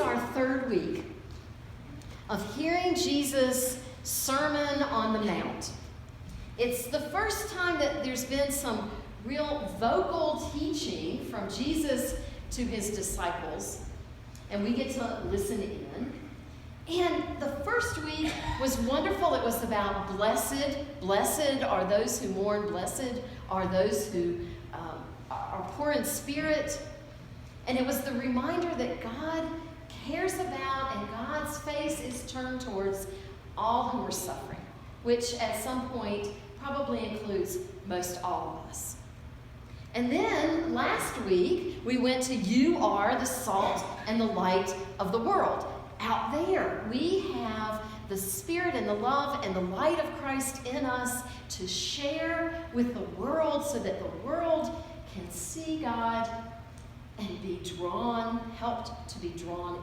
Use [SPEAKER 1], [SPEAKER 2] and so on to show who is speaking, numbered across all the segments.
[SPEAKER 1] our third week of hearing Jesus' Sermon on the Mount. It's the first time that there's been some real vocal teaching from Jesus to his disciples, and we get to listen in. And the first week was wonderful. It was about blessed. Blessed are those who mourn. Blessed are those who are poor in spirit. And it was the reminder that God cares about and God's face is turned towards all who are suffering, which at some point probably includes most all of us. And then last week, we went to You Are the Salt and the Light of the World. Out there, we have the Spirit and the love and the light of Christ in us to share with the world so that the world can see God and be drawn, helped to be drawn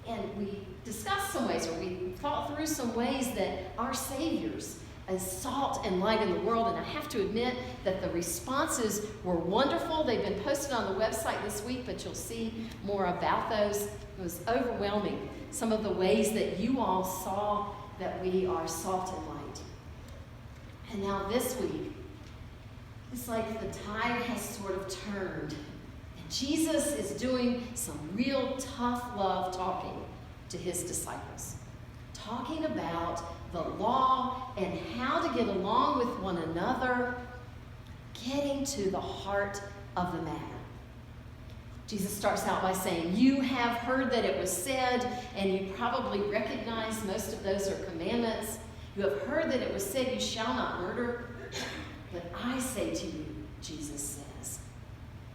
[SPEAKER 1] in. And we discussed some ways, or we thought through some ways that our Savior's as salt and light in the world, and I have to admit that the responses were wonderful. They've been posted on the website this week, but you'll see more about those. It was overwhelming, some of the ways that you all saw that we are salt and light. And now this week, it's like the tide has sort of turned, and Jesus is doing some real tough love talking to his disciples, talking about the law and how to get along with one another, getting to the heart of the matter. Jesus starts out by saying, you have heard that it was said, and you probably recognize most of those are commandments. You have heard that it was said, you shall not murder. But I say to you, Jesus says.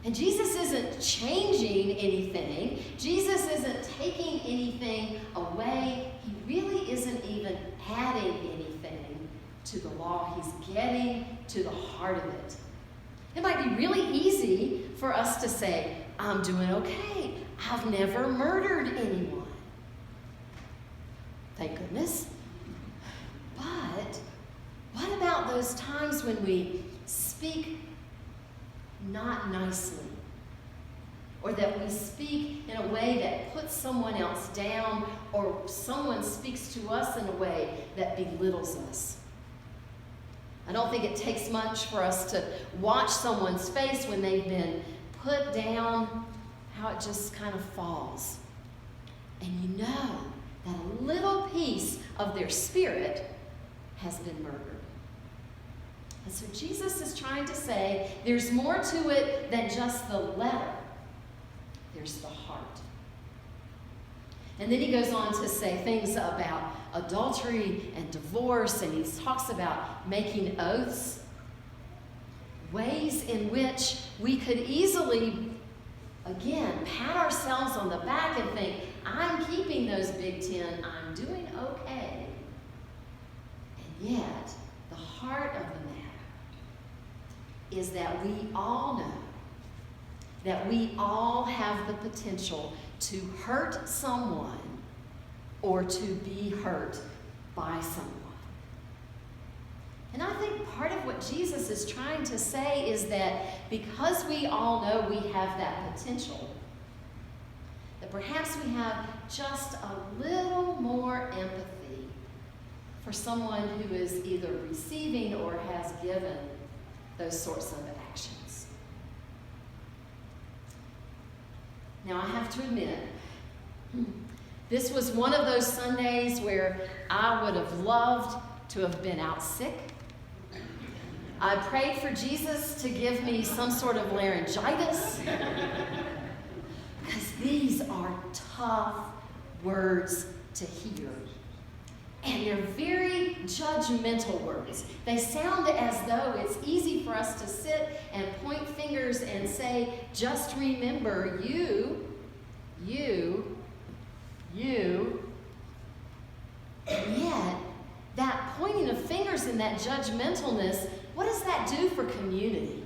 [SPEAKER 1] And Jesus isn't changing anything. Jesus isn't taking anything away. He really isn't even adding anything to the law. He's getting to the heart of it. It might be really easy for us to say, I'm doing okay. I've never murdered anyone. Thank goodness. But what about those times when we speak not nicely, or that we speak in a way that puts someone else down, or someone speaks to us in a way that belittles us? I don't think it takes much for us to watch someone's face when they've been put down, how it just kind of falls. And you know that a little piece of their spirit has been murdered. And so Jesus is trying to say there's more to it than just the letter. There's the heart. And then he goes on to say things about adultery and divorce, and he talks about making oaths, ways in which we could easily, again, pat ourselves on the back and think, I'm keeping those Big Ten, I'm doing okay. And yet, the heart of the matter is that we all know that we all have the potential to hurt someone or to be hurt by someone. And I think part of what Jesus is trying to say is that because we all know we have that potential, that perhaps we have just a little more empathy for someone who is either receiving or has given those sorts of actions. Now, I have to admit, this was one of those Sundays where I would have loved to have been out sick. I prayed for Jesus to give me some sort of laryngitis, because these are tough words to hear. And they're very judgmental words. They sound as though it's easy for us to sit and point fingers and say, just remember, you. And yet, that pointing of fingers and that judgmentalness, what does that do for community?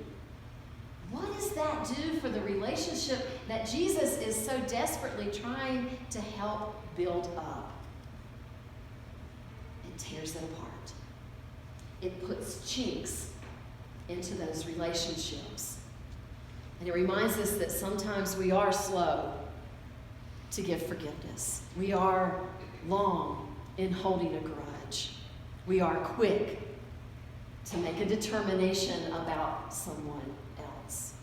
[SPEAKER 1] What does that do for the relationship that Jesus is so desperately trying to help build up? It tears it apart. It puts chinks into those relationships. And it reminds us that sometimes we are slow to give forgiveness. We are long in holding a grudge. We are quick to make a determination about someone else.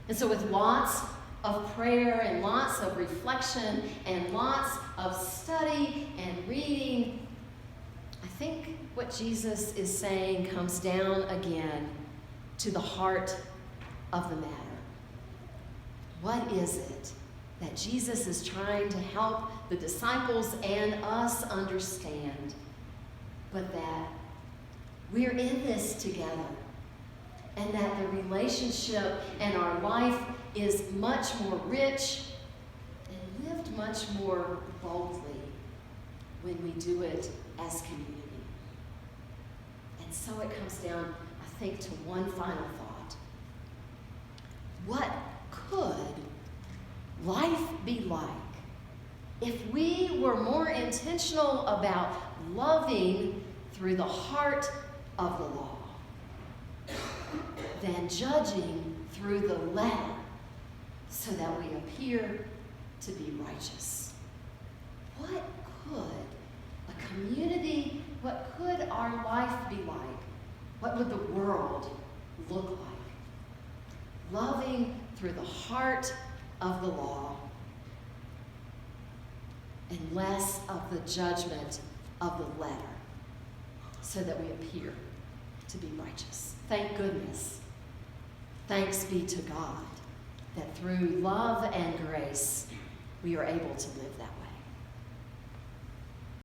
[SPEAKER 1] And so with lots of prayer and lots of reflection and lots of study and reading, I think what Jesus is saying comes down again to the heart of the matter. What is it that Jesus is trying to help the disciples and us understand, but that we're in this together, and that the relationship and our life is much more rich and lived much more boldly when we do it as community. And so it comes down, I think, to one final thought. What could life be like if we were more intentional about loving through the heart of the law than judging through the letter so that we appear to be righteous? What could a community, what could our life be like? What would the world look like? Loving through the heart of the law and less of the judgment of the letter so that we appear to be righteous. Thank goodness. Thanks be to God that through love and grace we are able to live that way.